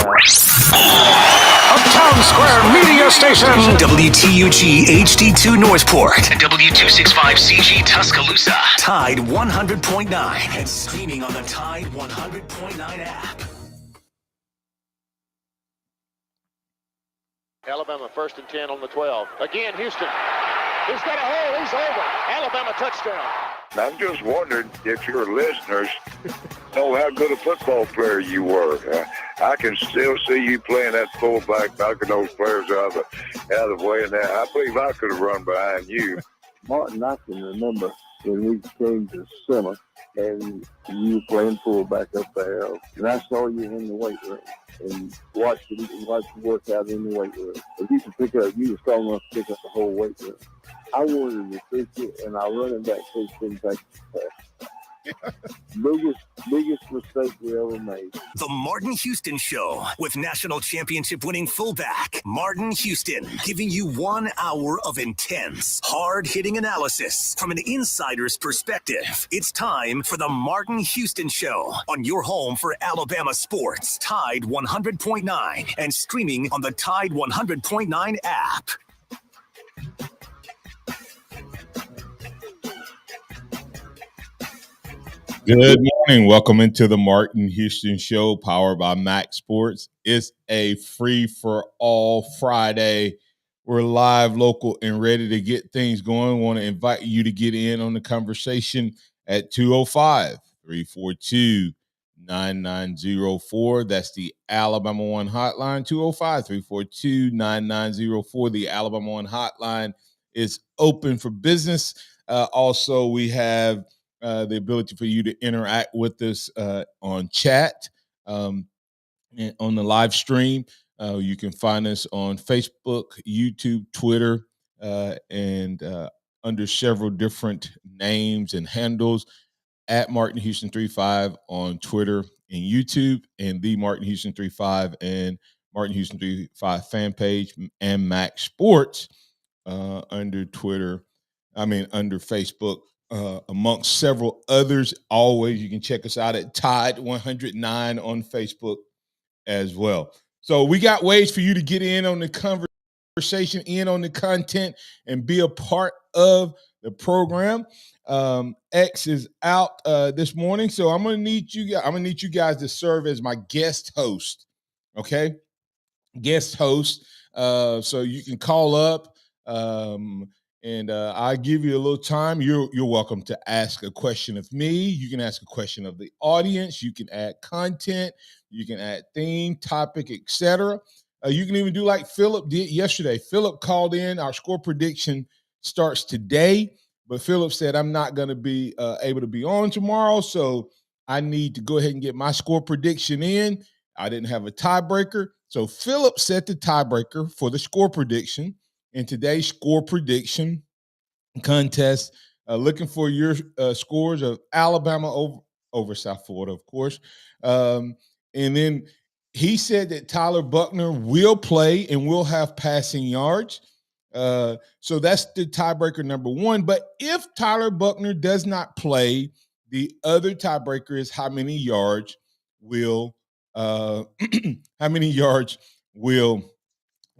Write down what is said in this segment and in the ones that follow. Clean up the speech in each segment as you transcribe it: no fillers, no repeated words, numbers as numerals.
Uptown Square Media Station. WTUG HD2 Northport and W265CG Tuscaloosa. Tide 100.9 and streaming on the Tide 100.9 app. Alabama 1st and 10 on the 12. Again, Houston. He's got a hole. He's over. Alabama touchdown. I'm just wondering if your listeners know how good a football player you were. I can still see you playing that fullback, knocking those players out of the way. And that, I believe I could have run behind you. Martin, I can remember when we came to summer and you were playing fullback up there. And I saw you in the weight room and watched you work out in the weight room. If you were strong enough to pick up the whole weight room. I wanted to fix it, and our running back coach didn't take it. Biggest mistake we ever made. The Martin Houston Show with national championship winning fullback Martin Houston, giving you 1 hour of intense, hard-hitting analysis from an insider's perspective. It's time for the Martin Houston Show on your home for Alabama sports, Tide 100.9, and streaming on the Tide 100.9 app. Good morning. Welcome into the Martin Houston Show, powered by MaXSports. It's a free-for-all Friday. We're live, local, and ready to get things going. Want to invite you to get in on the conversation at 205-342-9904. That's the Alabama One hotline, 205-342-9904. The Alabama One hotline is open for business. Also, we have the ability for you to interact with us on chat and on the live stream. You can find us on Facebook, YouTube, Twitter, and under several different names and handles at Martin Houston 35 on Twitter and YouTube, and the Martin Houston 35 and Martin Houston 35 fan page, and MaXSports under Facebook. Amongst several others. Always, you can check us out at Tide 109 on Facebook as well. So we got ways for you to get in on the conversation, in on the content, and be a part of the program. X is out this morning, so I'm gonna need you guys to serve as my guest host. Okay, guest host. So you can call up. And I give you a little time. You're welcome to ask a question of me. You can ask a question of the audience. You can add content. You can add theme, topic, etc. You can even do like Philip did yesterday. Philip called in. Our score prediction starts today, but Philip said, I'm not going to be able to be on tomorrow, so I need to go ahead and get my score prediction in. I didn't have a tiebreaker, so Philip set the tiebreaker for the score prediction. In today's score prediction contest, looking for your scores of Alabama over South Florida, of course. And then he said that Tyler Buchner will play and will have passing yards. So that's the tiebreaker number one. But if Tyler Buchner does not play, the other tiebreaker is how many yards will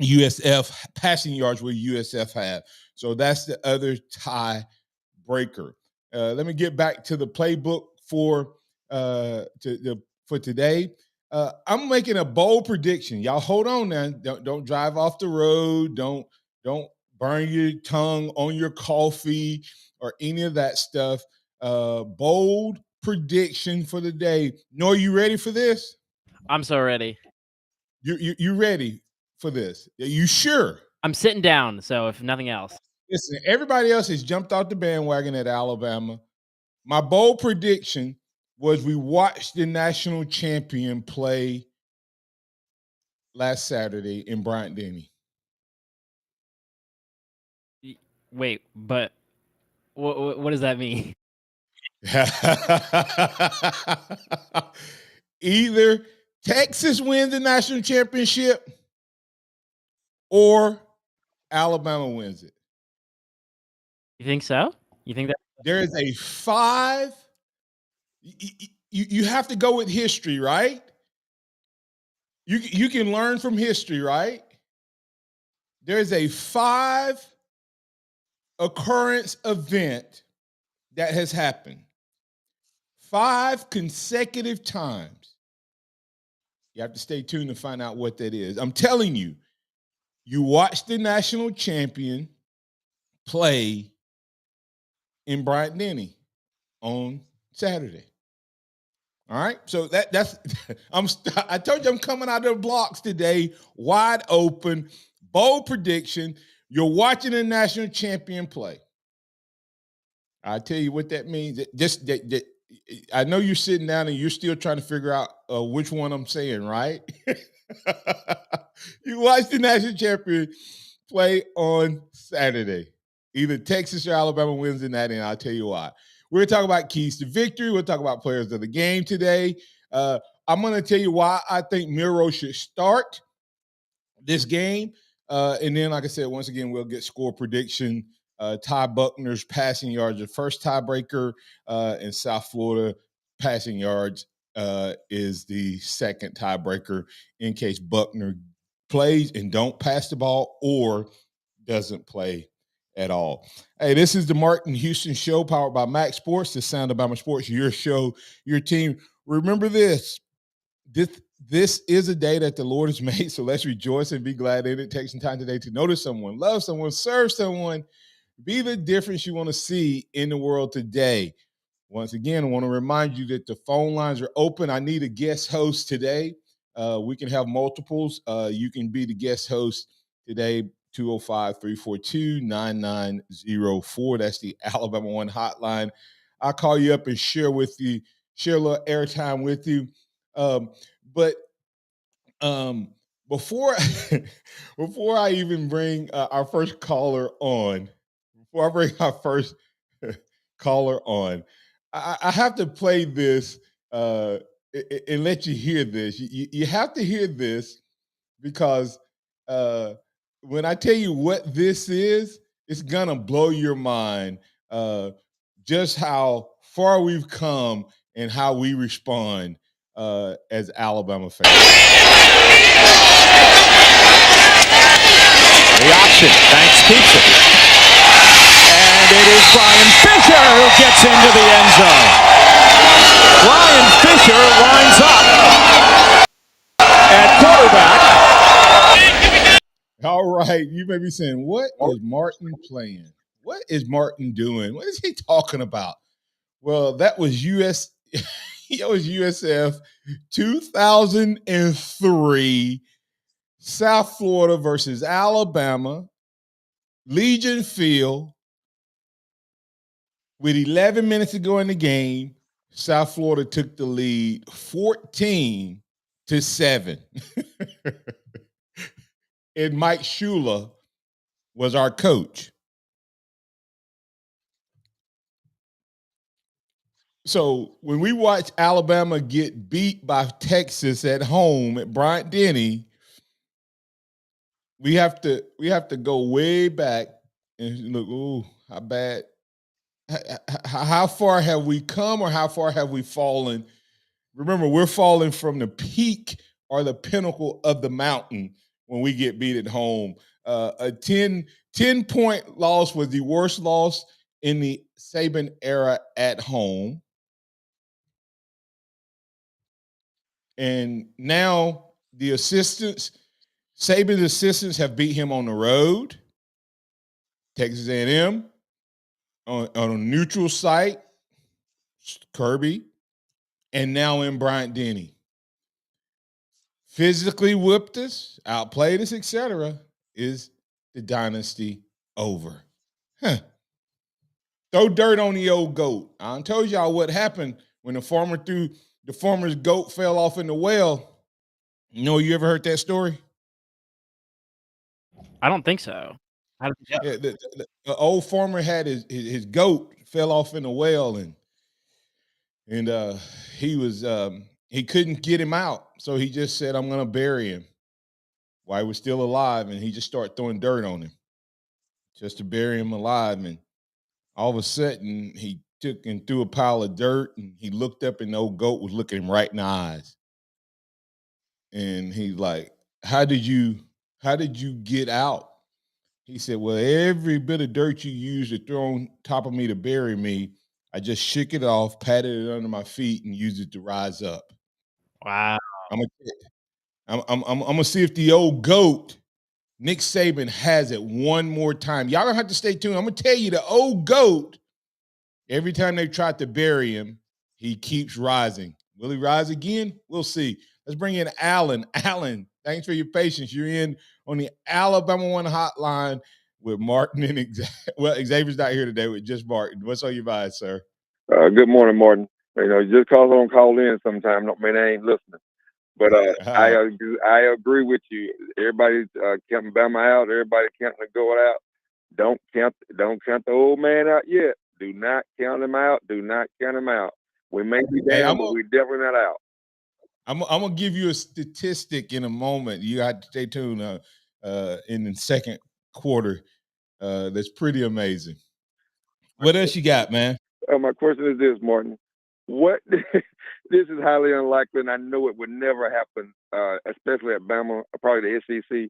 USF passing yards will USF have. So that's the other tie breaker. Let me get back to the playbook for today. I'm making a bold prediction. Y'all hold on now. Don't drive off the road. Don't burn your tongue on your coffee or any of that stuff. Bold prediction for the day. Noah, you ready for this? I'm so ready. You ready for this? Are you sure? I'm sitting down, so if nothing else. Listen, everybody else has jumped off the bandwagon at Alabama. My bold prediction was we watched the national champion play last Saturday in Bryant-Denny. Wait, but what does that mean? Either Texas wins the national championship or Alabama wins it. You think so? You think that there is a 5? You have to go with history, right? you can learn from history, right? There's a 5 occurrence event that has happened 5 consecutive times. You have to stay tuned to find out what that is. I'm telling you, you watch the national champion play in Bryant-Denny on Saturday. All right, so that's I told you I'm coming out of the blocks today, wide open, bold prediction. You're watching the national champion play. I tell you what that means. I know you're sitting down and you're still trying to figure out which one I'm saying, right? You watch the national champion play on Saturday. Either Texas or Alabama wins the Natty, and I'll tell you why. We're going to talk about keys to victory. We'll talk about players of the game today. I'm going to tell you why I think Milroe should start this game. And then, like I said, once again, we'll get score prediction. Ty Buchner's passing yards, the first tiebreaker in South Florida. Passing yards is the second tiebreaker in case Buchner plays and don't pass the ball or doesn't play at all. Hey, this is the Martin Houston Show powered by MaXSports, the sound of Bama Sports, your show, your team. Remember this is a day that the Lord has made, so let's rejoice and be glad in it. Take some time today to notice someone, love someone, serve someone, be the difference you want to see in the world today. Once again, I want to remind you that the phone lines are open. I need a guest host today. We can have multiples. You can be the guest host today, 205-342-9904. That's the Alabama One hotline. I'll call you up and share a little airtime with you. But before I even bring our first caller on, I have to play this and let you hear this. You have to hear this because when I tell you what this is, it's gonna blow your mind. Just how far we've come and how we respond as Alabama fans. The option. Banks keeps it. And it is Brian Fisher who gets into the end zone. Brian Fisher lines up at quarterback. All right, you may be saying, what is Martin playing? What is Martin doing? What is he talking about? Well, that was USF 2003 South Florida versus Alabama, Legion Field. With 11 minutes to go in the game, South Florida took the lead 14-7. And Mike Shula was our coach. So when we watch Alabama get beat by Texas at home at Bryant-Denny, we have to go way back and look, ooh, how bad, how far have we come or how far have we fallen? Remember, we're falling from the peak or the pinnacle of the mountain when we get beat at home. A 10-point loss was the worst loss in the Saban era at home. And now the Saban's assistants have beat him on the road, Texas A&M, on a neutral site, Kirby, and now in Bryant-Denny. Physically whipped us, outplayed us, etc. Is the dynasty over? Huh. Throw dirt on the old goat. I told y'all what happened when the farmer's goat fell off in the well. You ever heard that story? I don't think so. Yeah, the old farmer had his goat fell off in the well, and he was he couldn't get him out, so he just said, "I'm going to bury him," while he was still alive, and he just started throwing dirt on him just to bury him alive. And all of a sudden, he took and threw a pile of dirt, and he looked up, and the old goat was looking him right in the eyes. and he's like, how did you get out? He said, well, every bit of dirt you used to throw on top of me to bury me, I just shook it off, patted it under my feet, and used it to rise up. Wow. I'm gonna see if the old GOAT, Nick Saban, has it one more time. Y'all gonna have to stay tuned. I'm gonna tell you, the old GOAT, every time they tried to bury him, he keeps rising. Will he rise again? We'll see. Let's bring in Alan. Alan, thanks for your patience. You're in on the Alabama One hotline with Martin and Xavier's not here today with just Martin. What's on your mind, sir? Good morning, Martin. Just cause I don't call in sometime don't mean I ain't listening. But I agree with you. Everybody's counting Bama out. Everybody counting the goal out. Don't count the old man out yet. Do not count him out. Do not count him out. We may be down, but we're definitely not out. I'm gonna give you a statistic in a moment. You got to stay tuned in the second quarter. That's pretty amazing. What else you got, man? My question is this, Martin. What this is highly unlikely, and I know it would never happen, especially at Bama, probably the SEC.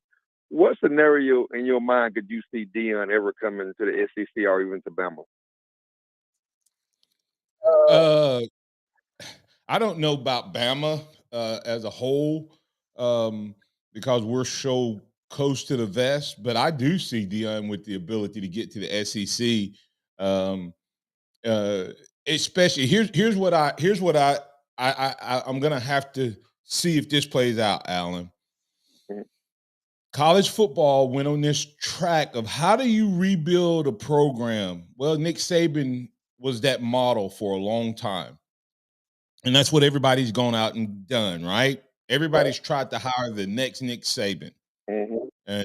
What scenario in your mind could you see Deion ever coming to the SEC or even to Bama? I don't know about Bama as a whole because we're so close to the vest, but I do see Deion with the ability to get to the SEC. Especially here's what I'm gonna have to see if this plays out, Alan. College football went on this track of how do you rebuild a program? Well, Nick Saban was that model for a long time. And that's what everybody's gone out and done, right? Everybody's tried to hire the next Nick Saban. And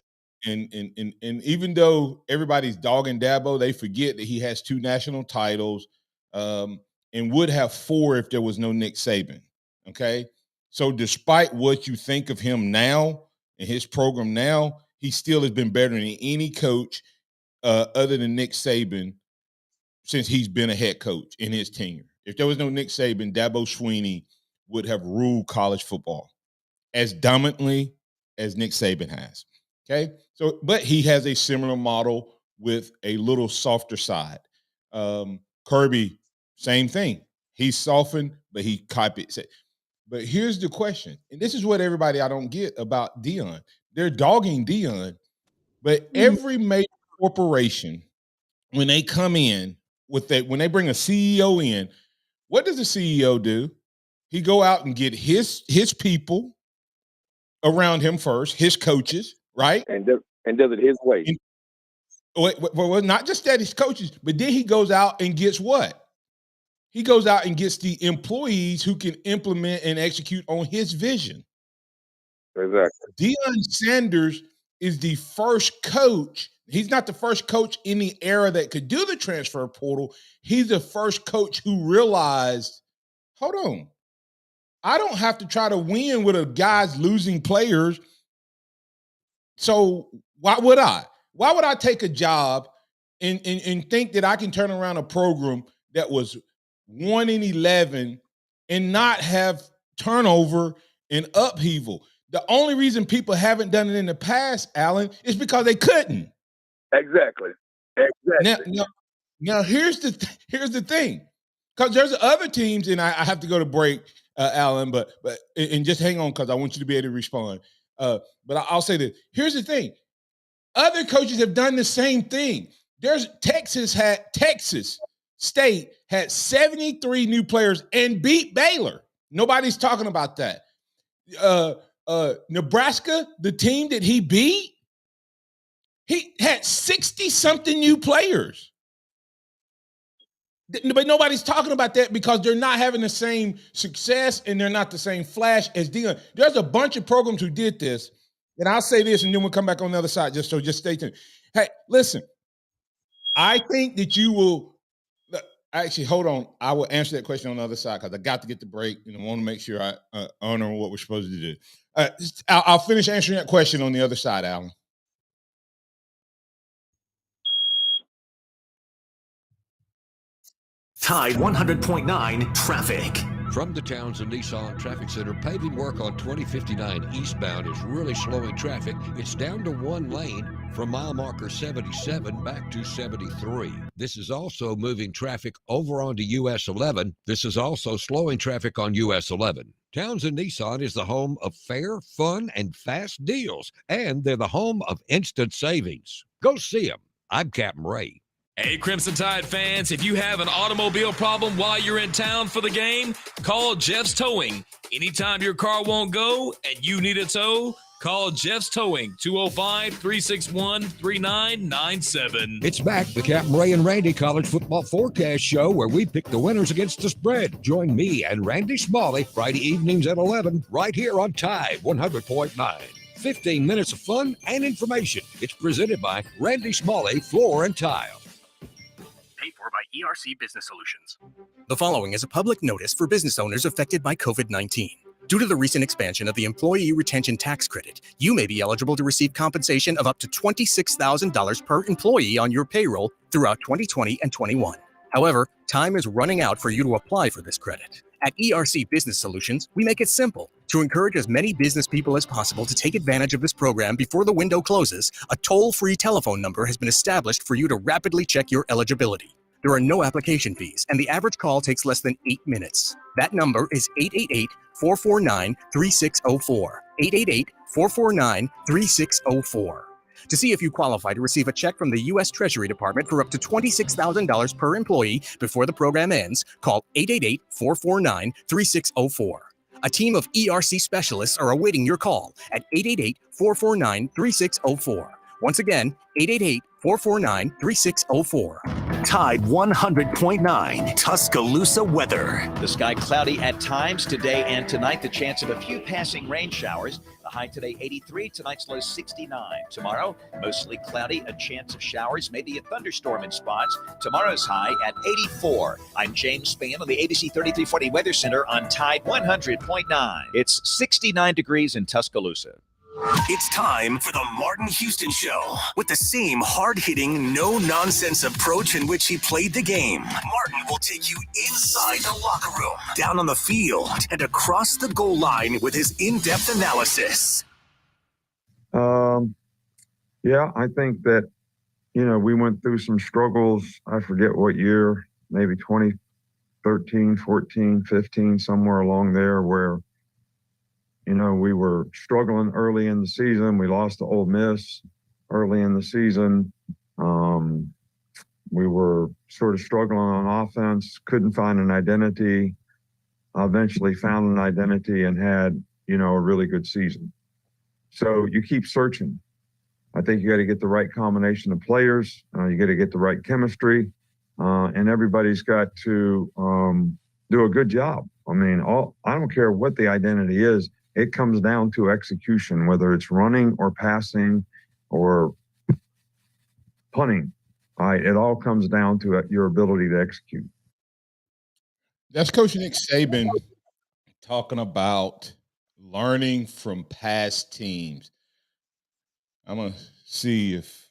even though everybody's dogging Dabo, they forget that he has 2 national titles and would have 4 if there was no Nick Saban. Okay. So despite what you think of him now and his program now, he still has been better than any coach other than Nick Saban since he's been a head coach in his tenure. If there was no Nick Saban, Dabo Swinney would have ruled college football as dominantly as Nick Saban has. Okay. So, but he has a similar model with a little softer side. Kirby, same thing. He's softened, but he copied. But here's the question, and this is what everybody I don't get about Deion. They're dogging Deion, but every major corporation, when they come in when they bring a CEO in, what does the CEO do? He go out and get his people around him first, his coaches, right? And does it his way. Well, not just that, his coaches, but then he goes out and gets what? He goes out and gets the employees who can implement and execute on his vision. Exactly. Deion Sanders is the first coach. He's not the first coach in the era that could do the transfer portal. He's the first coach who realized, hold on, I don't have to try to win with a guy's losing players. So why would I? Why would I take a job and think that I can turn around a program that was 1-11 and not have turnover and upheaval? The only reason people haven't done it in the past, Alan, is because they couldn't. Exactly. Now here's the thing, because there's other teams, and I have to go to break, Alan, but just hang on because I want you to be able to respond. But I'll say this. Here's the thing. Other coaches have done the same thing. Texas State had 73 new players and beat Baylor. Nobody's talking about that. Nebraska, the team that he beat, he had 60-something new players. But nobody's talking about that because they're not having the same success and they're not the same flash as Deion. There's a bunch of programs who did this. And I'll say this, and then we'll come back on the other side. Just stay tuned. Hey, listen, I think that you will actually hold on. I will answer that question on the other side because I got to get the break and I want to make sure I honor what we're supposed to do. I'll finish answering that question on the other side, Alan. Tide 100.9 traffic. From the Townsend Nissan Traffic Center, paving work on 2059 eastbound is really slowing traffic. It's down to one lane from mile marker 77 back to 73. This is also moving traffic over onto US 11. This is also slowing traffic on US 11. Townsend Nissan is the home of fair, fun, and fast deals, and they're the home of instant savings. Go see them. I'm Captain Ray. Hey, Crimson Tide fans, if you have an automobile problem while you're in town for the game, call Jeff's Towing. Anytime your car won't go and you need a tow, call Jeff's Towing, 205-361-3997. It's back, the Captain Ray and Randy College Football Forecast Show, where we pick the winners against the spread. Join me and Randy Smalley Friday evenings at 11, right here on Tide 100.9. 15 minutes of fun and information. It's presented by Randy Smalley Floor and Tile. Paid for by ERC Business Solutions. The following is a public notice for business owners affected by COVID-19. Due to the recent expansion of the Employee Retention Tax Credit, you may be eligible to receive compensation of up to $26,000 per employee on your payroll throughout 2020 and 21. However, time is running out for you to apply for this credit. At ERC Business Solutions, we make it simple. To encourage as many business people as possible to take advantage of this program before the window closes, a toll-free telephone number has been established for you to rapidly check your eligibility. There are no application fees, and the average call takes less than 8 minutes. That number is 888-449-3604. 888-449-3604. To see if you qualify to receive a check from the U.S. Treasury Department for up to $26,000 per employee before the program ends, call 888-449-3604. A team of ERC specialists are awaiting your call at 888-449-3604. Once again, 888-449-3604. Tide 100.9 Tuscaloosa weather. The sky cloudy at times today and tonight. The chance of a few passing rain showers. The high today 83, tonight's low 69. Tomorrow, mostly cloudy, a chance of showers, maybe a thunderstorm in spots. Tomorrow's high at 84. I'm James Spann on the ABC 3340 Weather Center on Tide 100.9. It's 69 degrees in Tuscaloosa. It's time for the Martin Houston Show. With the same hard-hitting, no-nonsense approach in which he played the game, Martin will take you inside the locker room, down on the field, and across the goal line with his in-depth analysis. Yeah, I think that, we went through some struggles. I forget what year, maybe 2013, 14, 15, somewhere along there where we were struggling early in the season. We lost to Ole Miss early in the season. We were sort of struggling on offense, couldn't find an identity. Eventually found an identity and had, a really good season. So you keep searching. I think you got to get the right combination of players. You got to get the right chemistry, and everybody's got to do a good job. I mean, I don't care what the identity is. It comes down to execution, whether it's running or passing or punting. All right, it all comes down to your ability to execute. That's Coach Nick Saban talking about learning from past teams. I'm going to see if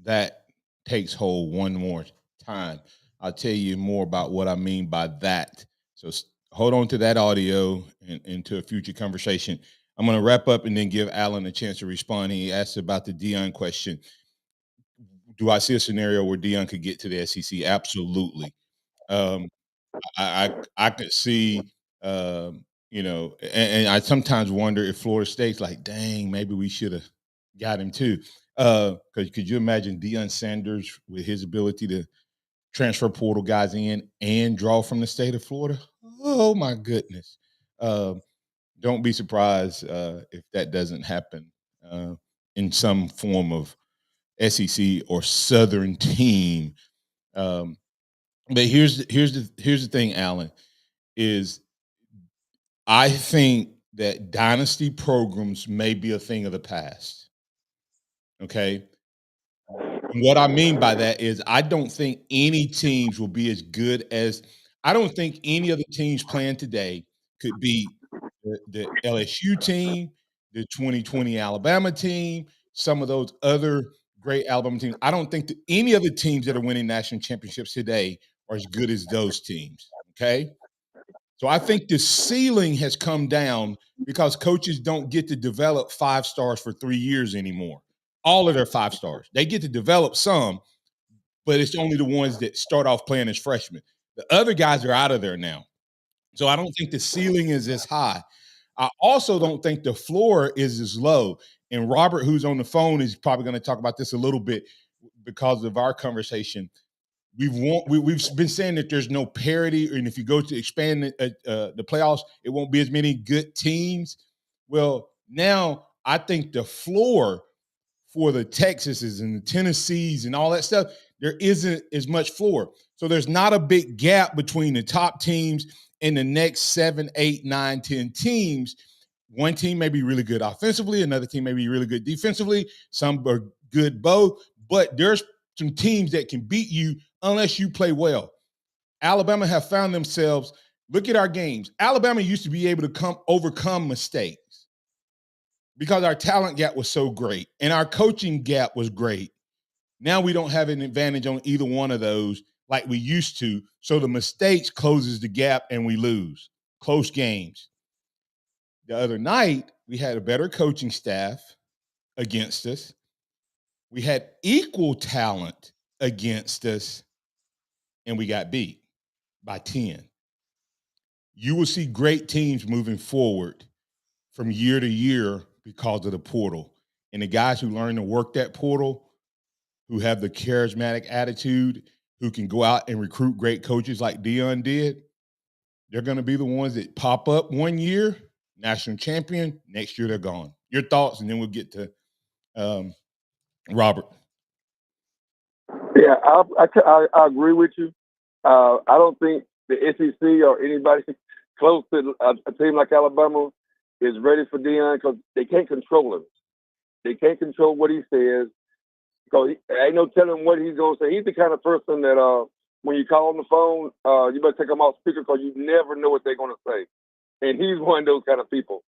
that takes hold one more time. I'll tell you more about what I mean by that. So hold on to that audio and into a future conversation. I'm going to wrap up and then give Alan a chance to respond. He asked about the Deion question. Do I see a scenario where Deion could get to the SEC? Absolutely. I could see, and I sometimes wonder if Florida State's like, dang, maybe we should have got him too. Because could you imagine Deion Sanders with his ability to transfer portal guys in and draw from the state of Florida? Oh, my goodness. Don't be surprised if that doesn't happen in some form of SEC or Southern team. But here's the thing, Alan, is I think that dynasty programs may be a thing of the past. Okay? What I mean by that is I don't think any teams will be as good as – I don't think any of the teams playing today could be the LSU team, the 2020 Alabama team, some of those other great Alabama teams. I don't think that any of the teams that are winning national championships today are as good as those teams, okay? So I think the ceiling has come down because coaches don't get to develop 5 stars for 3 years anymore. All of their 5 stars. They get to develop some, but it's only the ones that start off playing as freshmen. The other guys are out of there now. So I don't think the ceiling is as high. I also don't think the floor is as low. And Robert, who's on the phone, is probably going to talk about this a little bit because of our conversation. We've been saying that there's no parity, and if you go to expand the playoffs, it won't be as many good teams. Well, now I think the floor for the Texases and the Tennessees and all that stuff, there isn't as much floor. So there's not a big gap between the top teams and the next 7, 8, 9, 10 teams. One team may be really good offensively, another team may be really good defensively. Some are good both, but there's some teams that can beat you unless you play well. Alabama have found themselves, look at our games. Alabama used to be able to overcome mistakes because our talent gap was so great and our coaching gap was great. Now we don't have an advantage on either one of those like we used to. So the mistakes closes the gap and we lose close games. The other night, we had a better coaching staff against us. We had equal talent against us, and we got beat by 10. You will see great teams moving forward from year to year because of the portal. And the guys who learn to work that portal, who have the charismatic attitude, who can go out and recruit great coaches like Deion did, they're going to be the ones that pop up one year, national champion, next year they're gone. Your thoughts, and then we'll get to Robert. Yeah, I agree with you. I don't think the SEC or anybody close to a team like Alabama is ready for Deion because they can't control him. They can't control what he says because ain't no telling what he's going to say. He's the kind of person that when you call on the phone, you better take them off speaker because you never know what they're going to say. And he's one of those kind of people.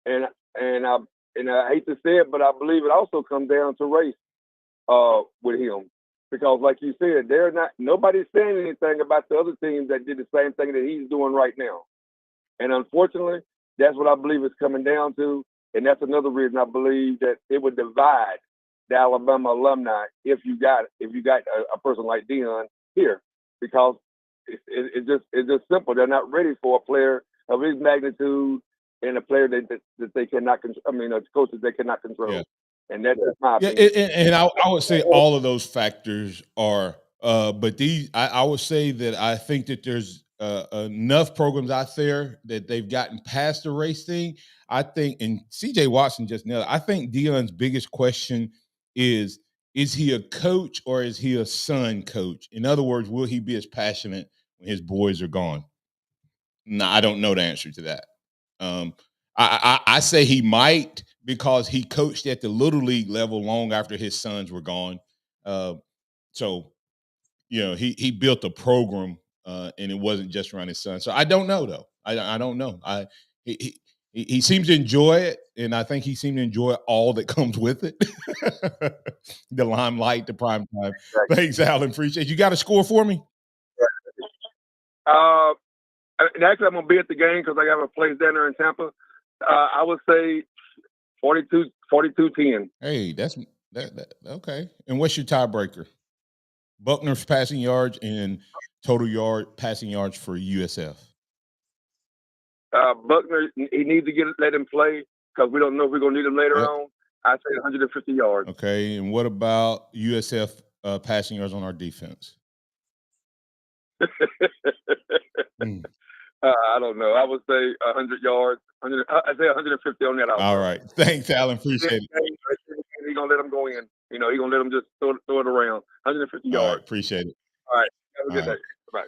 And I hate to say it, but I believe it also comes down to race with him. Because like you said, nobody's saying anything about the other teams that did the same thing that he's doing right now. And unfortunately, that's what I believe it's coming down to. And that's another reason I believe that it would divide the Alabama alumni if you got a person like Deion here. Because it's just simple. They're not ready for a player of his magnitude and a player that they cannot control. I mean, coaches they cannot control. Yeah. And that's my opinion. And I would say all of those factors are, but I would say that I think that there's enough programs out there that they've gotten past the race thing. I think, and CJ Watson just nailed it. I think Deion's biggest question is he a coach or is he a son coach? In other words, will he be as passionate when his boys are gone? No, I don't know the answer to that. I say he might because he coached at the Little League level long after his sons were gone. So, he built a program and it wasn't just around his son. So I don't know, though. I don't know. He seems to enjoy it, and I think he seems to enjoy all that comes with it. The limelight, the prime time. Thanks, Alan. Appreciate it. You got a score for me? Actually, I'm going to be at the game because I have a place down there in Tampa. I would say 42-10. Hey, that's okay. And what's your tiebreaker? Buchner's passing yards and total passing yards for USF. Buchner, he needs to let him play because we don't know if we're going to need him later on. I say 150 yards. Okay, and what about USF passing yards on our defense? I don't know. I would say 100 yards. I'd say 150 on that. All right. Thanks, Alan. Appreciate it. He's going to let them go in. He's going to let them just throw it around. 150 yards. All right. Appreciate it. All right. Have a good day. Bye.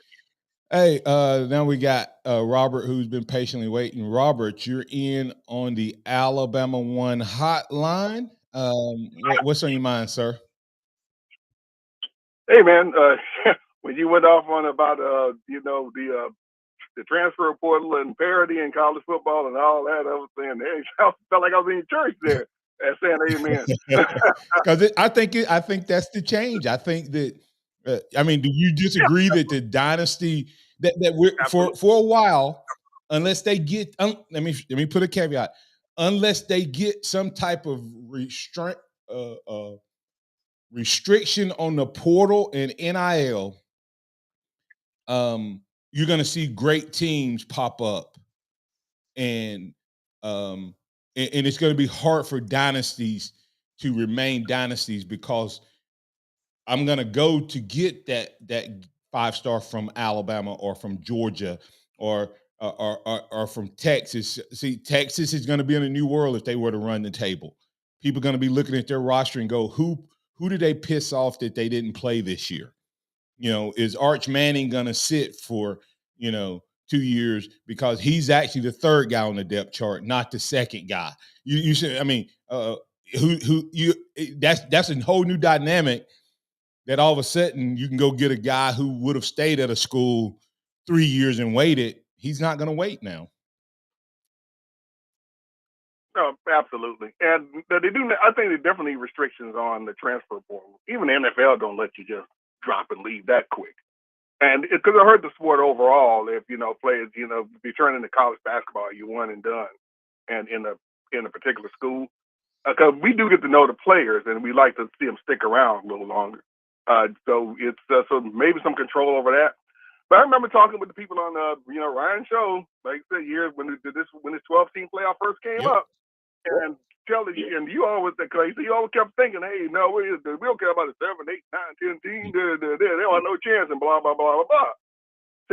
Hey, now we got Robert, who's been patiently waiting. Robert, you're in on the Alabama One hotline. What's on your mind, sir? Hey, man. When you went off on about the transfer portal and parity in college football and all that, I was saying, hey, I felt like I was in church there saying amen. Because I think that's the change. I think that do you disagree that the dynasty that we're for a while unless they get let me put a caveat, unless they get some type of restriction on the portal and NIL, you're going to see great teams pop up, and it's going to be hard for dynasties to remain dynasties, because I'm going to go to get that 5-star from Alabama or from Georgia or from Texas. See, Texas is going to be in a new world if they were to run the table. People are going to be looking at their roster and go, who did they piss off that they didn't play this year? Is Arch Manning going to sit for, 2 years because he's actually the third guy on the depth chart, not the second guy? You should, that's a whole new dynamic, that all of a sudden you can go get a guy who would have stayed at a school 3 years and waited. He's not going to wait now. No, absolutely. And they do. I think there definitely restrictions on the transfer portal. Even the NFL don't let you just drop and leave that quick. And because it hurt the sport overall if, players, if you turn into college basketball, you one and done, and in a particular school. Because we do get to know the players, and we like to see them stick around a little longer. So it's so maybe some control over that. But I remember talking with the people on Ryan's show, like I said, years when this 12-team playoff first came up, and telling you, and you always kept thinking, hey, no, we don't care about the 7, 8, 9, 10 teams. They don't have no chance, and blah blah blah blah blah.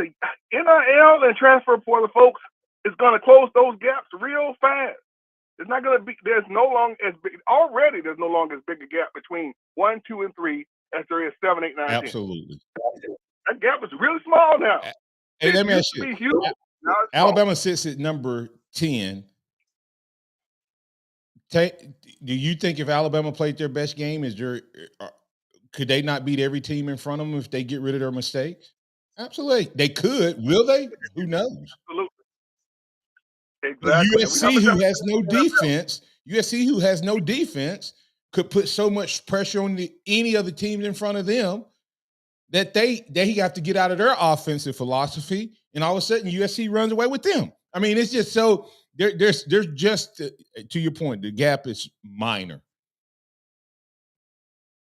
See, NIL and transfer portal, folks, is going to close those gaps real fast. It's not going to be. There's no longer as big a gap between 1, 2, and 3 as there is 7, 8, 9, 10. Absolutely. That gap is really small now. Hey, let me ask you. Alabama sits at number 10. Do you think if Alabama played their best game, could they not beat every team in front of them if they get rid of their mistakes? Absolutely. They could. Will they? Who knows? Absolutely. Exactly. But USC, who has no defense, could put so much pressure on any other teams in front of them that they have to get out of their offensive philosophy, and all of a sudden USC runs away with them. I mean, it's just so there's just to your point, the gap is minor.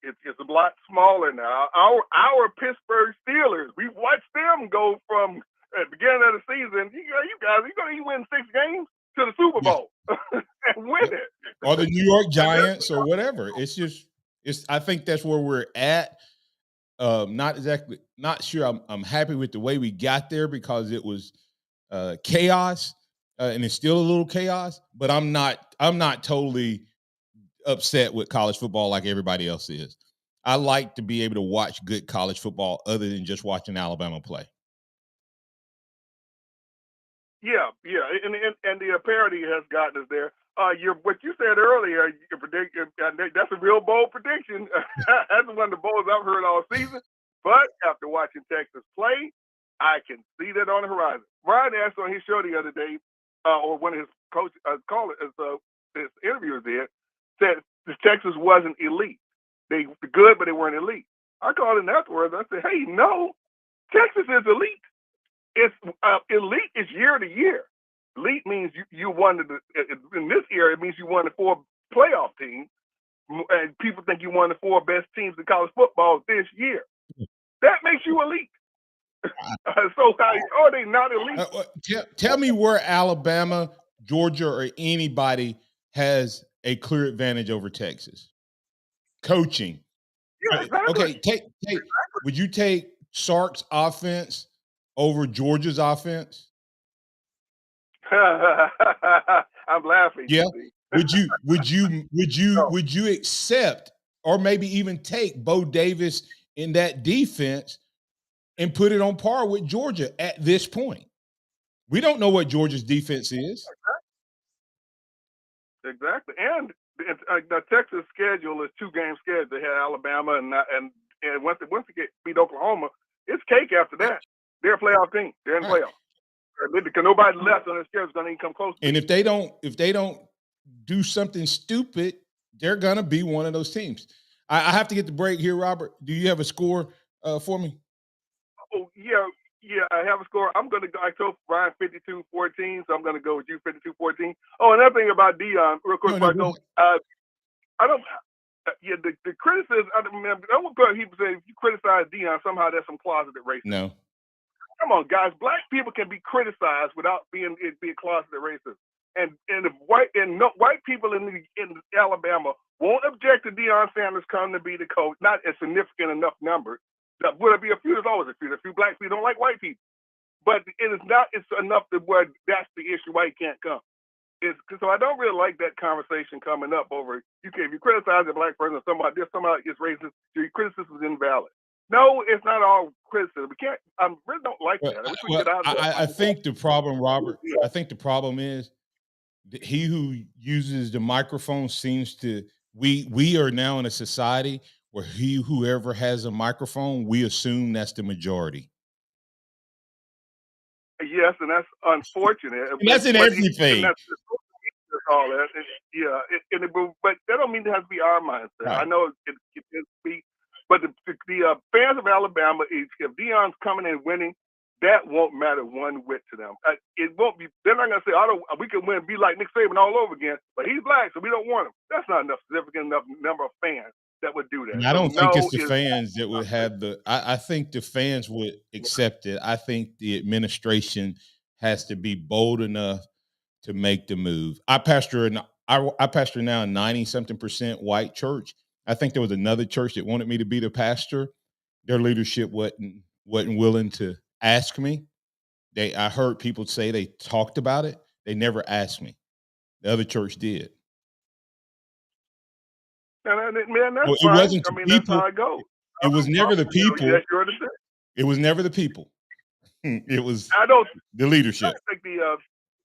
It's a lot smaller now. Our Pittsburgh Steelers, we watched them go from at the beginning of the season. You guys, you win 6 games to the Super Bowl and win it, or the New York Giants or whatever. I think that's where we're at. Not sure. I'm happy with the way we got there because it was chaos, and it's still a little chaos. But I'm not totally upset with college football like everybody else is. I like to be able to watch good college football other than just watching Alabama play. Yeah, and the parity has gotten us there. What you said earlier, you predict, that's a real bold prediction. That's one of the boldest I've heard all season. But after watching Texas play, I can see that on the horizon. Ryan asked on his show the other day, or one of his his interviewers did, said Texas wasn't elite. They were good, but they weren't elite. I called him afterwards. I said, hey, no, Texas is elite. It's elite is year to year. Elite means you won in this year. It means you won the 4 playoff teams, and people think you won the 4 best teams in college football this year. That makes you elite. So how are they not elite? Tell me where Alabama, Georgia, or anybody has a clear advantage over Texas. Coaching. Yeah, exactly. Okay, take. Would you take Sark's offense over Georgia's offense? I'm laughing. Yeah. Would you accept or maybe even take Bo Davis in that defense and put it on par with Georgia at this point? We don't know what Georgia's defense is. Exactly. And the Texas schedule is 2-game schedule. They had Alabama and once they beat Oklahoma, it's cake after that. They're a playoff team. They're in the playoffs. Because nobody left on their schedule is going to even come close. And if they don't do something stupid, they're going to be one of those teams. I have to get the break here, Robert. Do you have a score for me? Oh, yeah. Yeah, I have a score. I'm going to go. I told Brian 52-14, so I'm going to go with you 52-14. Oh, another thing about Deion, real quick before I go. I don't. Yeah, the criticism. I don't want people say if you criticize Deion, somehow there's some closeted racism. No. Come on, guys. Black people can be criticized without being closeted racist. And if white people in Alabama won't object to Deion Sanders coming to be the coach, not a significant enough number. Would it be a few? There's always a few. A few black people don't like white people, but it is not. It's enough to where that's the issue why he can't come. So I don't really like that conversation coming up over you criticize a black person, somebody is racist, your criticism is invalid. No, it's not all criticism. We can't. I really don't like that. I wish we could get out of that. I think the problem, Robert. I think the problem is he who uses the microphone seems to. We are now in a society where whoever has a microphone, we assume that's the majority. Yes, and that's unfortunate. And that's in everything. All that. But that don't mean it has to be our mindset. Right. I know it can be, but the fans of Alabama, if Deion's coming and winning, that won't matter one whit to them. It won't be. They're not gonna say, we can win, be like Nick Saban all over again, but he's black, so we don't want him. That's not enough significant enough number of fans that would do that. And I don't think it's the fans that would have I think the fans would accept it. I think the administration has to be bold enough to make the move. I pastor now a 90-something% white church. I think there was another church that wanted me to be the pastor. Their leadership wasn't willing to ask me. I heard people say they talked about it. They never asked me. The other church did. Man, that's it wasn't the people. That's how I go. It was never the people. Yes, you understand. It was never the people. It was the leadership. I think the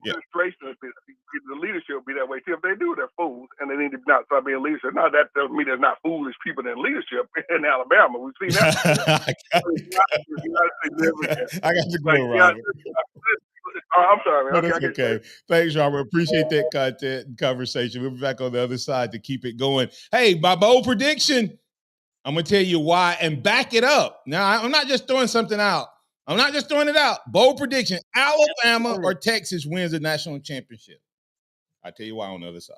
administration, the leadership will be that way too. If they do, they're fools, and they need to not start being leadership. Now that doesn't mean there's not foolish people in leadership in Alabama. We've seen that. I got to go, Robert. I'm sorry, man. No, that's okay. Thanks, Robert. Appreciate that content and conversation. We'll be back on the other side to keep it going. Hey, my bold prediction, I'm going to tell you why and back it up. Now, I'm not just throwing something out. I'm not just throwing it out. Bold prediction, Alabama or Texas wins the national championship. I'll tell you why on the other side.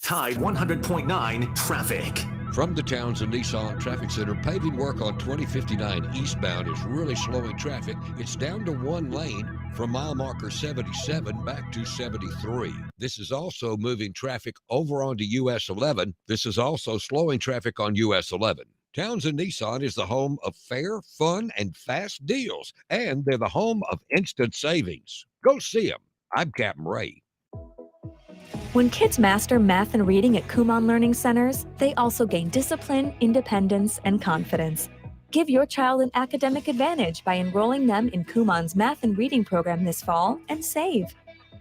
Tide 100.9 traffic. From the Townsend Nissan Traffic Center, paving work on 2059 eastbound is really slowing traffic. It's down to one lane from mile marker 77 back to 73. This is also moving traffic over onto US 11. This is also slowing traffic on US 11. Townsend Nissan is the home of fair, fun, and fast deals, and they're the home of instant savings. Go see them. I'm Captain Ray. When kids master math and reading at Kumon Learning Centers, they also gain discipline, independence, and confidence. Give your child an academic advantage by enrolling them in Kumon's math and reading program this fall and save.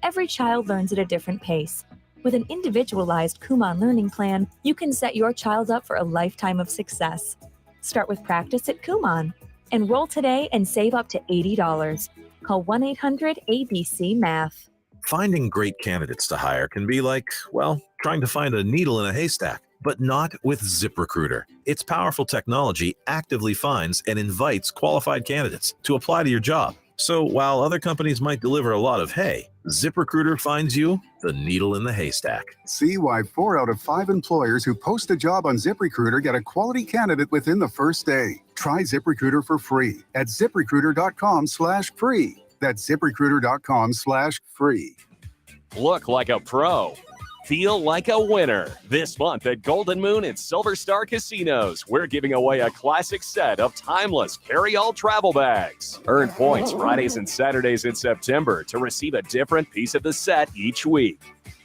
Every child learns at a different pace. With an individualized Kumon learning plan, you can set your child up for a lifetime of success. Start with practice at Kumon. Enroll today and save up to $80. Call 1-800-ABC-MATH. Finding great candidates to hire can be like, well, trying to find a needle in a haystack, but not with ZipRecruiter. Its powerful technology actively finds and invites qualified candidates to apply to your job. So while other companies might deliver a lot of hay, ZipRecruiter finds you the needle in the haystack. See why 4 out of 5 employers who post a job on ZipRecruiter get a quality candidate within the first day. Try ZipRecruiter for free at ZipRecruiter.com/free. That's ZipRecruiter.com/free. Look like a pro. Feel like a winner. This month at Golden Moon and Silver Star Casinos, we're giving away a classic set of timeless carry-all travel bags. Earn points Fridays and Saturdays in September to receive a different piece of the set each week.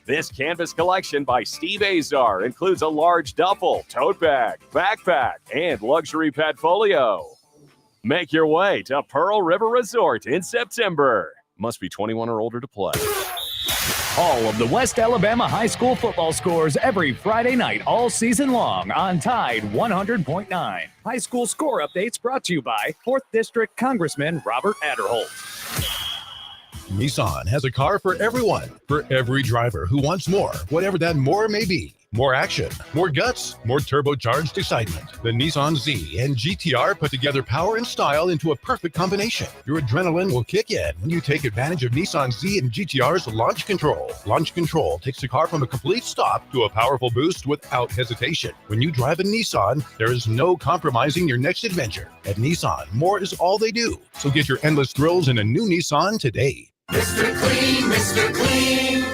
This canvas collection by Steve Azar includes a large duffel, tote bag, backpack, and luxury padfolio. Make your way to Pearl River Resort in September. Must be 21 or older to play. All of the West Alabama high school football scores every Friday night all season long on Tide 100.9. High school score updates brought to you by 4th District Congressman Robert Adderholt. Nissan has a car for everyone, for every driver who wants more, whatever that more may be. More action, more guts, more turbocharged excitement. The Nissan Z and GTR put together power and style into a perfect combination. Your adrenaline will kick in when you take advantage of Nissan Z and GTR's launch control. Launch control takes the car from a complete stop to a powerful boost without hesitation. When you drive a Nissan, there is no compromising your next adventure. At Nissan, more is all they do. So get your endless thrills in a new Nissan today. Mr. Clean, Mr. Clean.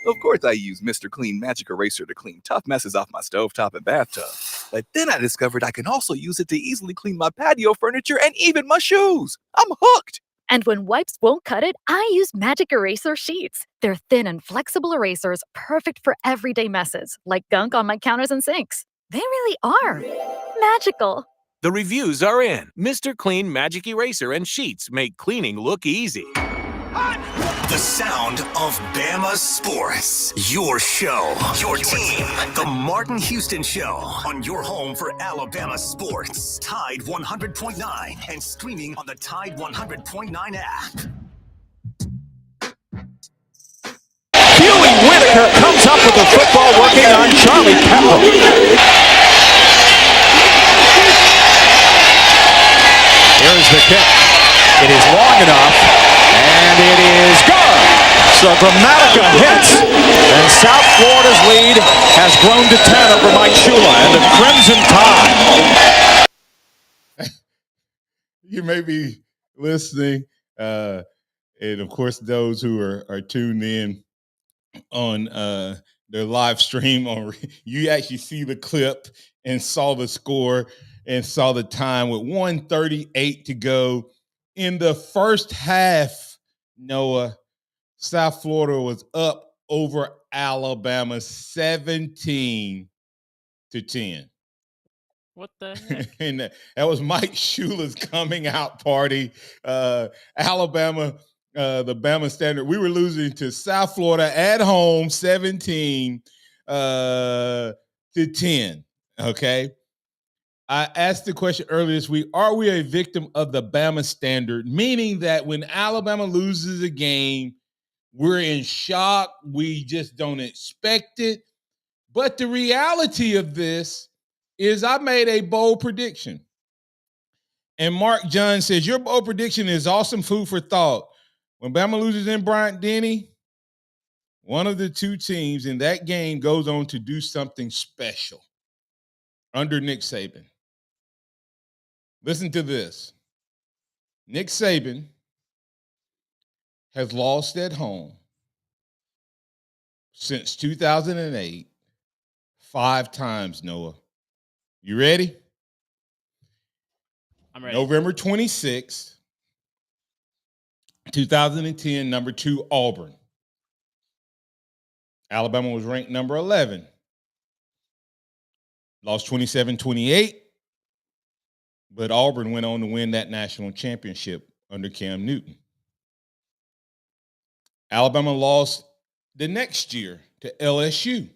Of course I use Mr. Clean Magic Eraser to clean tough messes off my stovetop and bathtub. But then I discovered I can also use it to easily clean my patio furniture and even my shoes. I'm hooked. And when wipes won't cut it, I use Magic Eraser Sheets. They're thin and flexible erasers, perfect for everyday messes, like gunk on my counters and sinks. They really are magical. The reviews are in. Mr. Clean Magic Eraser and Sheets make cleaning look easy. The sound of Bama sports. Your show, your team. The Martin Houston Show on your home for Alabama sports. Tide 100.9 and streaming on the Tide 100.9 app. Huey Whitaker comes up with the football working on Charlie Pepper. Here's the kick. It is long enough, and it is good. So Gramatica hits, and South Florida's lead has grown to 10 over Mike Shula and the Crimson Tide. You may be listening, and of course, those who are tuned in on their live stream, you actually see the clip and saw the score and saw the time with 1:38 to go in the first half. Noah, South Florida was up over Alabama 17-10. What the heck? And that was Mike Shula's coming out party. Alabama, the Bama Standard. We were losing to South Florida at home 17-10. Okay. I asked the question earlier this week, are we a victim of the Bama Standard? Meaning that when Alabama loses a game, we're in shock. We just don't expect it. But the reality of this is I made a bold prediction. And Mark John says, your bold prediction is awesome food for thought. When Bama loses in Bryant-Denny, one of the two teams in that game goes on to do something special under Nick Saban. Listen to this. Nick Saban has lost at home since 2008 5 times, Noah. You ready? I'm ready. November 26th, 2010, number 2, Auburn. Alabama was ranked number 11. Lost 27-28, but Auburn went on to win that national championship under Cam Newton. Alabama lost the next year to LSU.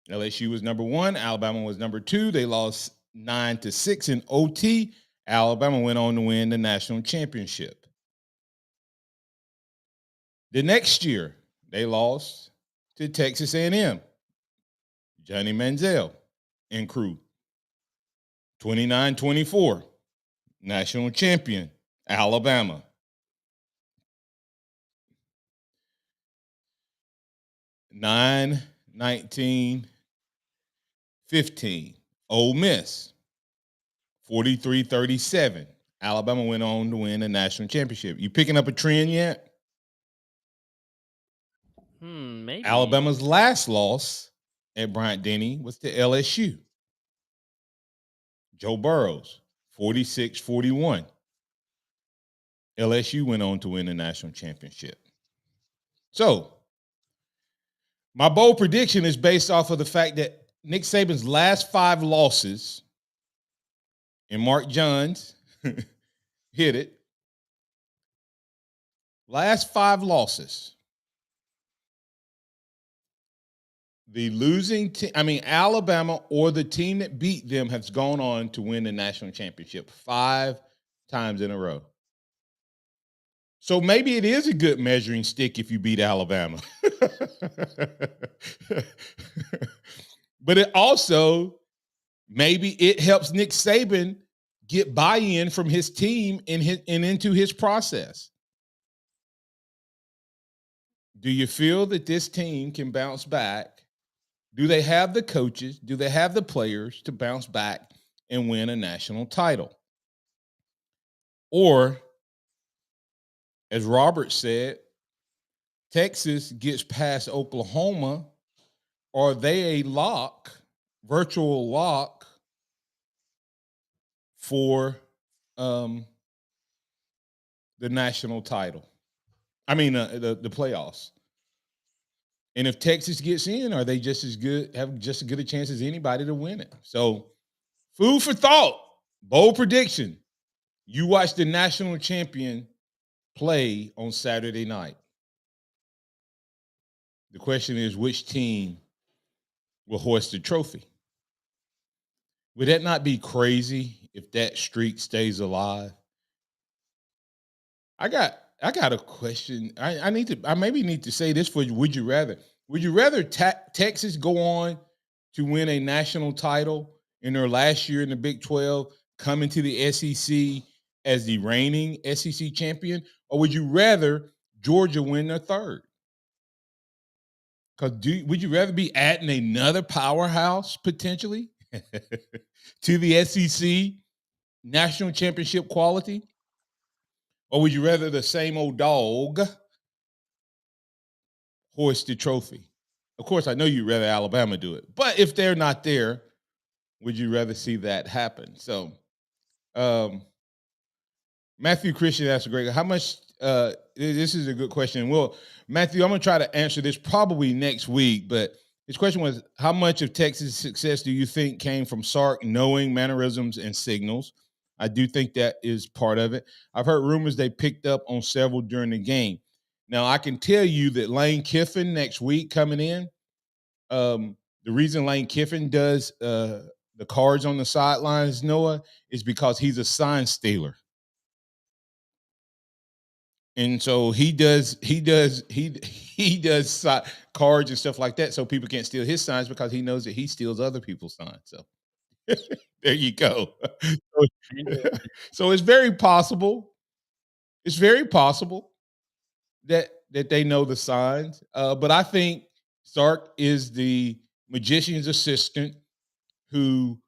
LSU was number 1. Alabama was number 2. They lost 9-6 in OT. Alabama went on to win the national championship. The next year, they lost to Texas A&M. Johnny Manziel and crew. 29-24. National champion, Alabama. 9-19-15. Ole Miss. 43-37. Alabama went on to win the national championship. You picking up a trend yet? Maybe. Alabama's last loss at Bryant-Denny was to LSU. Joe Burrows, 46-41. LSU went on to win the national championship. So, my bold prediction is based off of the fact that Nick Saban's last 5 losses, and Mark Johns hit it, last 5 losses, the losing team, Alabama or the team that beat them has gone on to win the national championship 5 times in a row. So maybe it is a good measuring stick if you beat Alabama. But it also, maybe it helps Nick Saban get buy-in from his team and into his process. Do you feel that this team can bounce back? Do they have the coaches? Do they have the players to bounce back and win a national title? Or, as Robert said, Texas gets past Oklahoma. Are they a lock, virtual lock, for the national title? I mean, the playoffs. And if Texas gets in, are they just as good, have just as good a chance as anybody to win it? So, food for thought, bold prediction. You watch the national champion play on Saturday night. The question is, which team will hoist the trophy? Would that not be crazy if that streak stays alive? I got a question. I maybe need to say this for you. Would you rather? Would you rather Texas go on to win a national title in their last year in the Big 12, come into the SEC as the reigning SEC champion, or would you rather Georgia win their third? Because would you rather be adding another powerhouse potentially to the SEC national championship quality? Or would you rather the same old dog hoist the trophy? Of course, I know you'd rather Alabama do it. But if they're not there, would you rather see that happen? So, Matthew Christian asked a great, how much, this is a good question. Well, Matthew, I'm going to try to answer this probably next week, but his question was, how much of Texas' success do you think came from Sark knowing mannerisms and signals? I do think that is part of it. I've heard rumors they picked up on several during the game. Now, I can tell you that Lane Kiffin next week coming in, the reason Lane Kiffin does the cards on the sidelines, Noah, is because he's a sign stealer. And so he does cards and stuff like that so people can't steal his signs because he knows that he steals other people's signs. So there you go. So it's very possible. It's very possible that they know the signs. But I think Sark is the magician's assistant who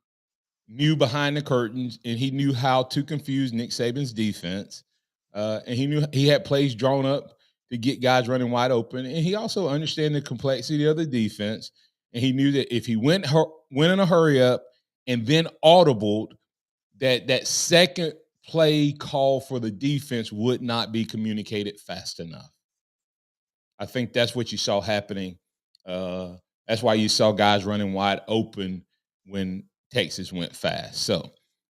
knew behind the curtains, and he knew how to confuse Nick Saban's defense. And he knew he had plays drawn up to get guys running wide open. And he also understood the complexity of the defense. And he knew that if he went in a hurry up and then audibled, that second play call for the defense would not be communicated fast enough. I think that's what you saw happening. That's why you saw guys running wide open when Texas went fast. So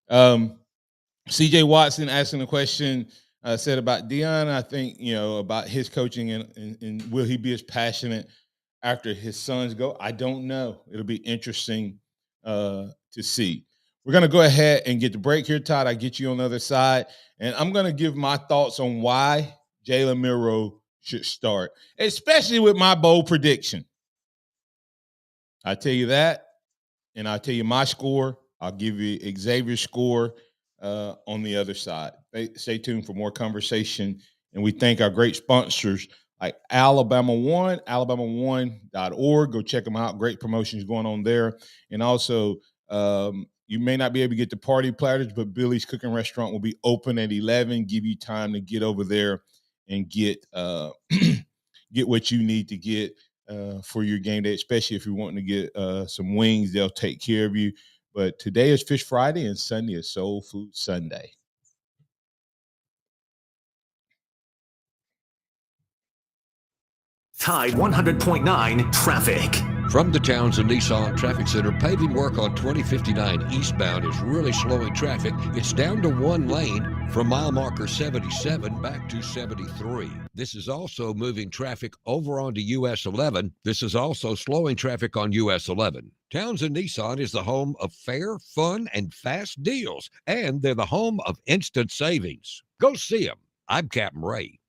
CJ Watson asking a question, said about Deion, I think, about his coaching and will he be as passionate after his sons go? I don't know. It'll be interesting to see. We're going to go ahead and get the break here, Todd. I get you on the other side. And I'm going to give my thoughts on why Jalen Milroe should start, especially with my bold prediction. I tell you that, and I'll tell you my score. I'll give you Xavier's score on the other side. Stay tuned for more conversation. And we thank our great sponsors like Alabama One, alabama1.org. Go check them out. Great promotions going on there. And also, you may not be able to get the party platters, but Billy's Cooking Restaurant will be open at 11. Give you time to get over there and get get what you need to get for your game day, especially if you're wanting to get some wings. They'll take care of you. But today is Fish Friday and Sunday is Soul Food Sunday. Tide 100.9 traffic. From the Townsend Nissan Traffic Center, paving work on 2059 eastbound is really slowing traffic. It's down to one lane from mile marker 77 back to 73. This is also moving traffic over onto US 11. This is also slowing traffic on US 11. Townsend Nissan is the home of fair, fun, and fast deals, and they're the home of instant savings. Go see them. I'm Captain Ray.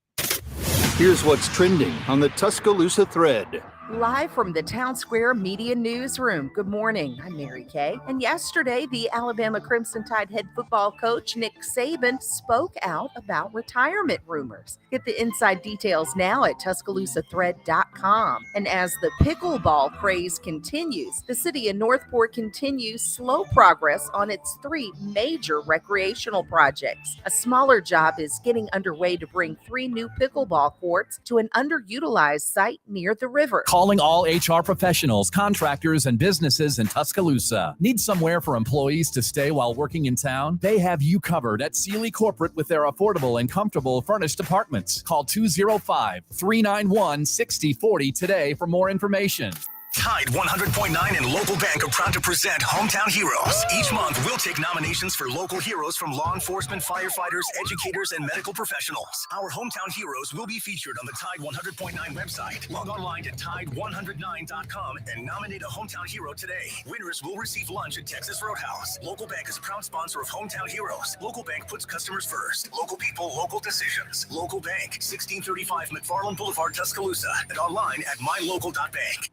Here's what's trending on the Tuscaloosa thread. Live from the Town Square Media Newsroom. Good morning. I'm Mary Kay. And yesterday, the Alabama Crimson Tide head football coach Nick Saban spoke out about retirement rumors. Get the inside details now at TuscaloosaThread.com. And as the pickleball craze continues, the city of Northport continues slow progress on its 3 major recreational projects. A smaller job is getting underway to bring 3 new pickleball courts to an underutilized site near the river. Calling all HR professionals, contractors, and businesses in Tuscaloosa. Need somewhere for employees to stay while working in town? They have you covered at Sealy Corporate with their affordable and comfortable furnished apartments. Call 205-391-6040 today for more information. Tide 100.9 and Local Bank are proud to present Hometown Heroes. Each month, we'll take nominations for local heroes from law enforcement, firefighters, educators, and medical professionals. Our Hometown Heroes will be featured on the Tide 100.9 website. Log online to Tide109.com and nominate a Hometown Hero today. Winners will receive lunch at Texas Roadhouse. Local Bank is a proud sponsor of Hometown Heroes. Local Bank puts customers first. Local people, local decisions. Local Bank, 1635 McFarland Boulevard, Tuscaloosa, and online at mylocal.bank.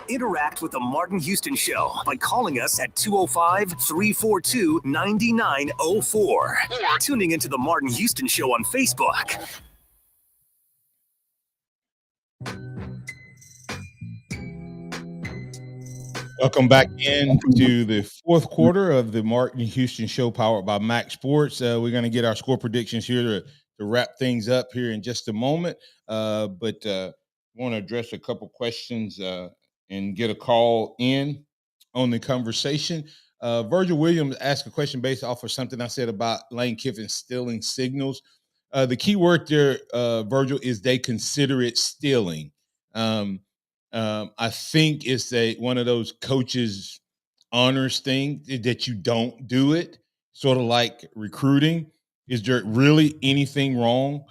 Interact with the Martin Houston Show by calling us at 205-342-9904 or tuning into the Martin Houston Show on Facebook. Welcome back into the fourth quarter of the Martin Houston Show powered by MaXSports. We're going to get our score predictions here to wrap things up here in just a moment. But want to address a couple questions and get a call in on the conversation. Virgil Williams asked a question based off of something I said about Lane Kiffin stealing signals. The key word there, Virgil, is they consider it stealing. I think it's one of those coaches' honors thing that you don't do it, sort of like recruiting. Is there really anything wrong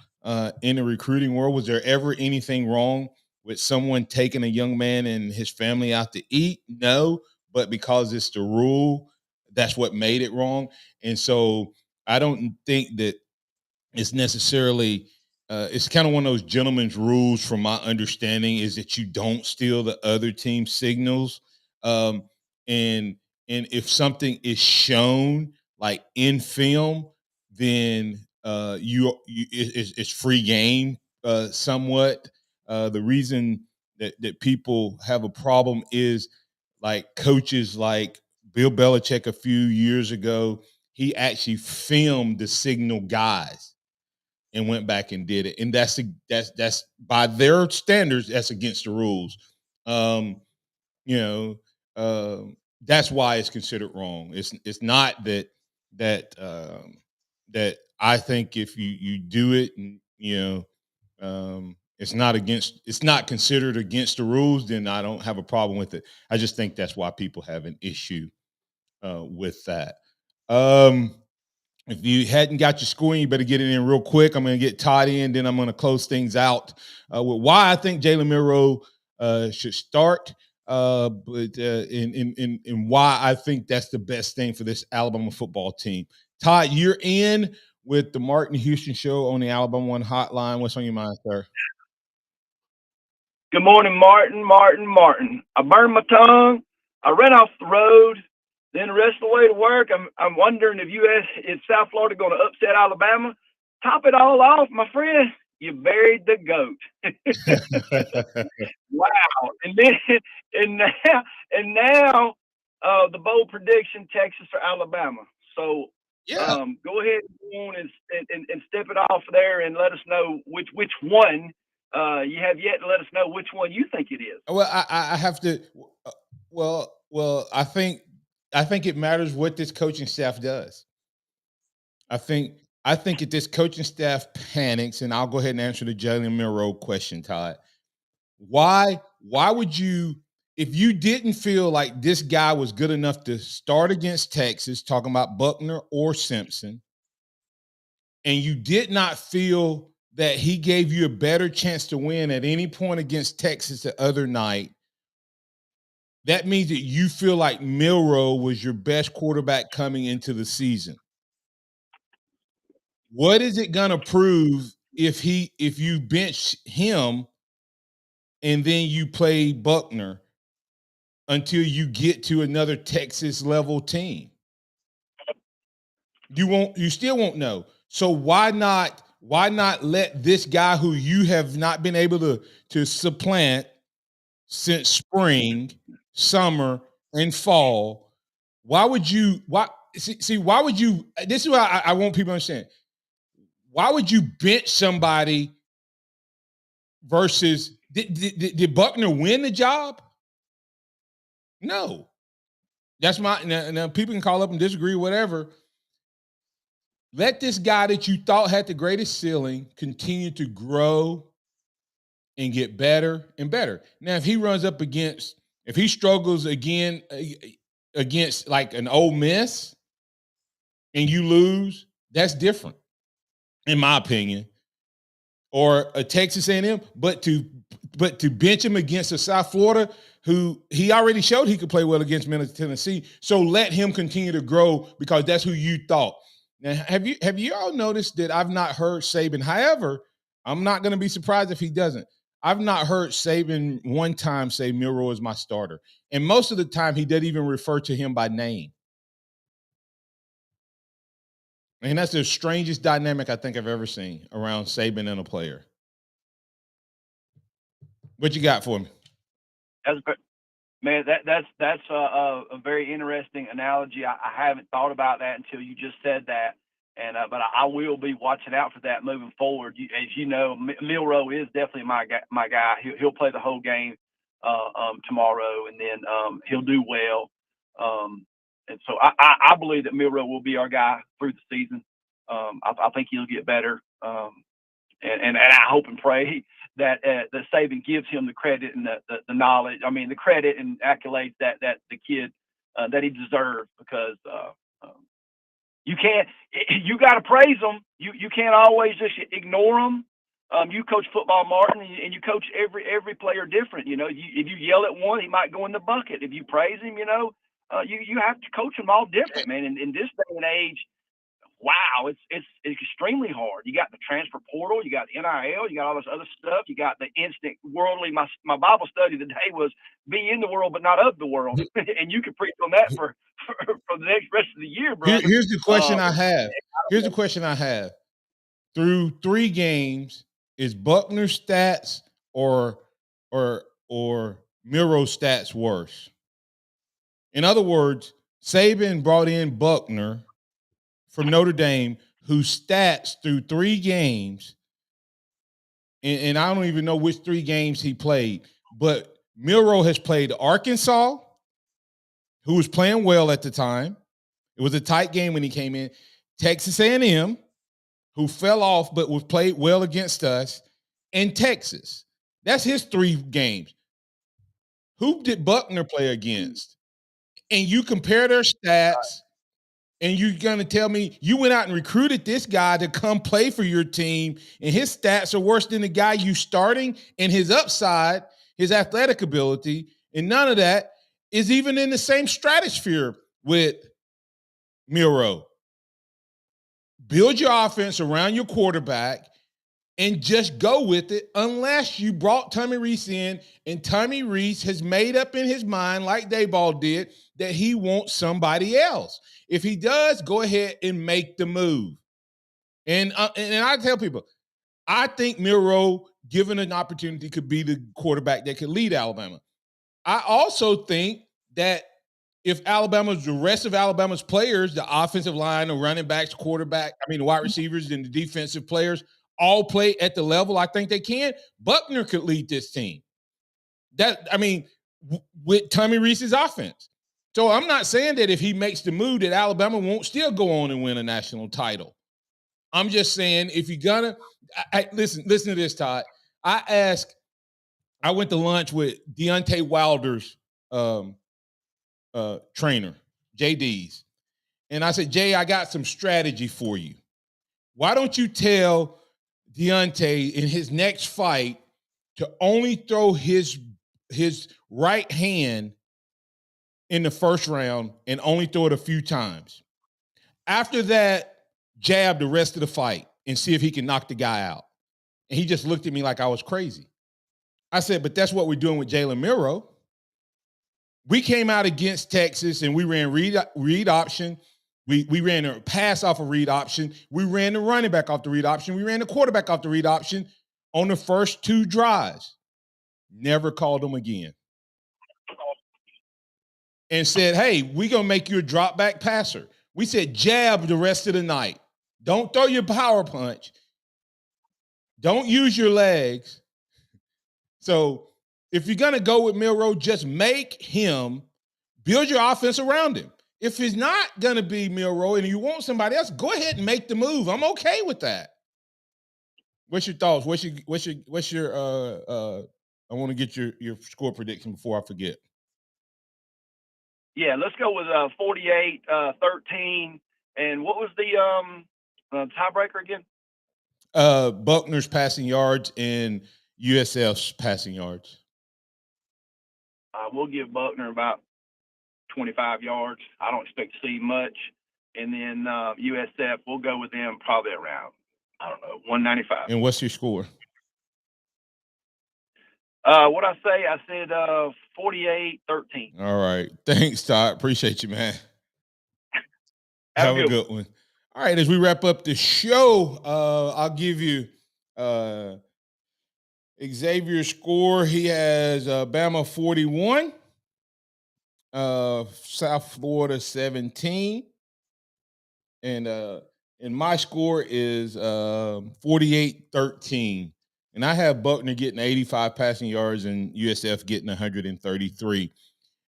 in the recruiting world? Was there ever anything wrong with someone taking a young man and his family out to eat? No, but because it's the rule, that's what made it wrong. And so I don't think that it's necessarily it's kind of one of those gentleman's rules from my understanding is that you don't steal the other team's signals. And if something is shown like in film, then it's free game somewhat. The reason that people have a problem is like coaches like Bill Belichick a few years ago, he actually filmed the signal guys and went back and did it. And that's by their standards, that's against the rules. That's why it's considered wrong. It's not that I think if you do it and it's not considered against the rules, then I don't have a problem with it. I just think that's why people have an issue with that. If you hadn't got your scoring, you better get it in real quick. I'm going to get Todd in, then I'm going to close things out with why I think Jalen Milroe should start, and why I think that's the best thing for this Alabama football team. Todd, you're in with the Martin Houston Show on the Alabama One Hotline. What's on your mind, sir? Good morning, Martin. I burned my tongue. I ran off the road. Then the rest of the way to work, I'm wondering if South Florida going to upset Alabama. Top it all off, my friend, you buried the goat. Wow! And now, the bold prediction: Texas or Alabama. So go ahead and step it off there and let us know which one you have yet to let us know which one you think it is. Well, I have to. Well, I think it matters what this coaching staff does. I think if this coaching staff panics, and I'll go ahead and answer the Jalen Milroe question, Todd. Why would you, if you didn't feel like this guy was good enough to start against Texas, talking about Buchner or Simpson, and you did not feel that he gave you a better chance to win at any point against Texas the other night, that means that you feel like Milroe was your best quarterback coming into the season. What is it going to prove if you bench him and then you play Buchner until you get to another Texas level team? You still won't know. So why not let this guy who you have not been able to supplant since spring, summer, and fall? Why would you this is what I want people to understand. Why would you bench somebody versus did Buchner win the job? No. That's now people can call up and disagree, whatever. Let this guy that you thought had the greatest ceiling continue to grow and get better and better. Now, if he struggles again against like an Ole Miss and you lose, that's different, in my opinion. Or a Texas A&M, but to bench him against a South Florida who he already showed he could play well against Middle Tennessee. So let him continue to grow because that's who you thought. Now, have you all noticed that I've not heard Saban? However, I'm not going to be surprised if he doesn't. I've not heard Saban one time say Milroe is my starter. And most of the time, he doesn't even refer to him by name. And that's the strangest dynamic I think I've ever seen around Saban and a player. What you got for me? That's a very interesting analogy. I haven't thought about that until you just said that, and but I will be watching out for that moving forward. As you know, Milroe is definitely my guy. He'll play the whole game tomorrow, and then he'll do well. And so I believe that Milroe will be our guy through the season. I think he'll get better, and I hope and pray that Saban gives him the credit and the knowledge. I mean, the credit and accolades that the kid that he deserves, because you got to praise them. You can't always just ignore them. You coach football, Martin, and you coach every player different. You know, if you yell at one, he might go in the bucket. If you praise him, you have to coach them all different, man. In this day and age, wow, it's extremely hard. You got the transfer portal, you got NIL, you got all this other stuff, you got the instant worldly. My Bible study today was be in the world but not of the world, and you can preach on that for the next rest of the year, bro. Here's the question I have. Here's the question I have. Through 3 games, is Buchner's stats or Milroe's stats worse? In other words, Saban brought in Buchner from Notre Dame, whose stats through 3 games, and I don't even know which 3 games he played, but Milroe has played Arkansas, who was playing well at the time. It was a tight game when he came in. Texas A&M, who fell off but was played well against us, and Texas. That's his 3 games. Who did Buchner play against? And you compare their stats, and you're going to tell me you went out and recruited this guy to come play for your team, and his stats are worse than the guy you starting, and his upside, his athletic ability, and none of that is even in the same stratosphere with Milroe. Build your offense around your quarterback and just go with it, unless you brought Tommy Rees in, and Tommy Rees has made up in his mind, like Dayball did, that he wants somebody else. If he does, go ahead and make the move. And I tell people, I think Milroe, given an opportunity, could be the quarterback that could lead Alabama. I also think that if the rest of Alabama's players, the offensive line, the running backs, quarterback, the wide receivers and the defensive players all play at the level I think they can, Buchner could lead this team. With Tommy Rees's offense. So I'm not saying that if he makes the move that Alabama won't still go on and win a national title. I'm just saying if you're gonna listen to this, Todd. I went to lunch with Deontay Wilder's trainer, JD's. And I said, Jay, I got some strategy for you. Why don't you tell Deontay in his next fight to only throw his right hand in the first round and only throw it a few times. After that, jab the rest of the fight and see if he can knock the guy out. And he just looked at me like I was crazy. I said, but that's what we're doing with Jalen Milroe. We came out against Texas and we ran read option. We ran a pass off a read option. We ran the running back off the read option. We ran the quarterback off the read option on the first 2 drives. Never called them again. And said, hey, we're going to make you a drop back passer. We said jab the rest of the night. Don't throw your power punch. Don't use your legs. So if you're going to go with Milroe, just make him build your offense around him. If he's not going to be Milroe and you want somebody else, go ahead and make the move. I'm okay with that. What's your thoughts? What's your I want to get your score prediction before I forget. Yeah, let's go with 48-13. And what was the tiebreaker again? Buchner's passing yards and USF's passing yards. We'll give Buchner about 25 yards. I don't expect to see much. And then USF, we'll go with them probably around, 195. And what's your score? What I say? I said 48-13. All right. Thanks, Todd. Appreciate you, man. Have a good one. All right, as we wrap up the show, I'll give you Xavier's score. He has Bama 41, South Florida 17, and my score is 48-13. And I have Buchner getting 85 passing yards and USF getting 133.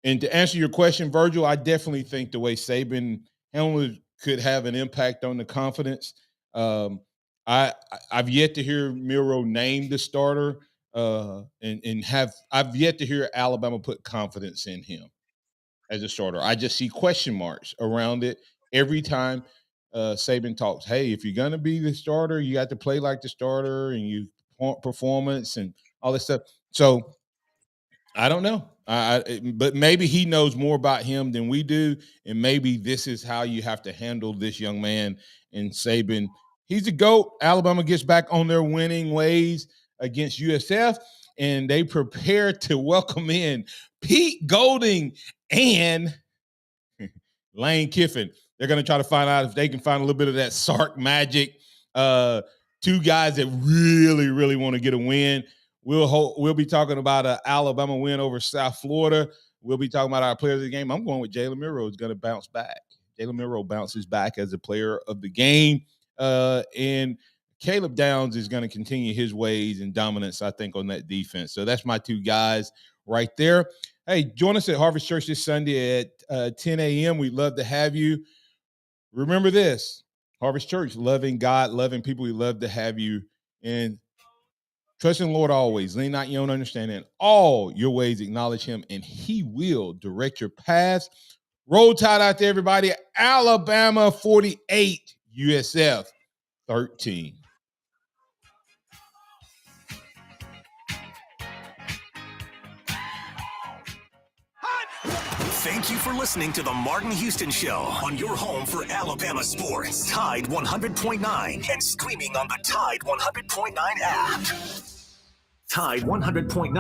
And to answer your question, Virgil, I definitely think the way Saban handled could have an impact on the confidence. I've yet to hear Milroe name the starter, I've yet to hear Alabama put confidence in him as a starter. I just see question marks around it every time Saban talks. Hey, if you're gonna be the starter, you got to play like the starter, and you want performance and all this stuff. So I don't know. But maybe he knows more about him than we do, and maybe this is how you have to handle this young man. And Saban, he's a GOAT. Alabama gets back on their winning ways against USF, and they prepare to welcome in Pete Golding and Lane Kiffin. They're going to try to find out if they can find a little bit of that Sark magic. 2 guys that really, really want to get a win. We'll be talking about an Alabama win over South Florida. We'll be talking about our players of the game. I'm going with Jalen Milroe is going to bounce back. Jalen Milroe bounces back as a player of the game. And Caleb Downs is going to continue his ways and dominance, I think, on that defense. So that's my 2 guys right there. Hey, join us at Harvest Church this Sunday at 10 a.m. We'd love to have you. Remember this, Harvest Church, loving God, loving people. We love to have you. And trust in the Lord always. Lean not your own understanding. In all your ways acknowledge him, and he will direct your paths. Roll Tide out there, everybody. Alabama 48, USF 13. Thank you for listening to the Martin Houston Show on your home for Alabama sports. Tide 100.9 and streaming on the Tide 100.9 app. Tide 100.9.